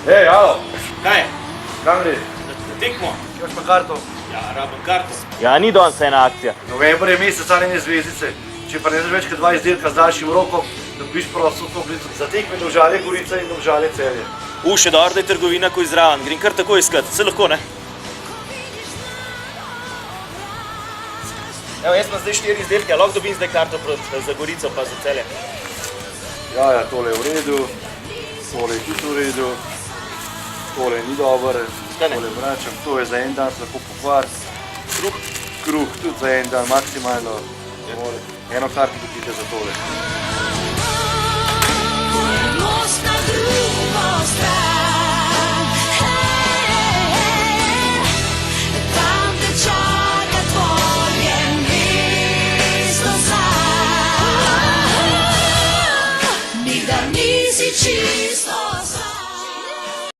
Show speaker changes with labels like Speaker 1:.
Speaker 1: Hej, alo,
Speaker 2: Kaj?
Speaker 1: kam gre?
Speaker 2: Na tekmo?
Speaker 1: Imaš pa karto?
Speaker 2: Ja, rabim karto.
Speaker 3: Ja, ni danes ena akcija.
Speaker 1: November je mesec Aljine zvezdice. Če pa ne znaš več kot 2 izdelka z daljšim rokom, dobiš prosto to blizu. Za tekme Domžale Gorica in Domžale Celje.
Speaker 3: Še dobro, da je trgovina ko izraven. Grem kar tako iskat, se lahko, ne? Evo, jaz imam zdaj 4 izdelke, lahko dobim zdaj karto za Gorico pa za Celje.
Speaker 1: Ja, tole je v redu, tole je tudi v redu, tole ni dober, tole vračam, to je za en dan, se lahko pokvar. Kruh, tudi za en dan, maksimalno. Eno karto dobite za tole.
Speaker 4: Most na drugo stran, tam te čaka tvoje mesto sam. Nikdar nisi čist.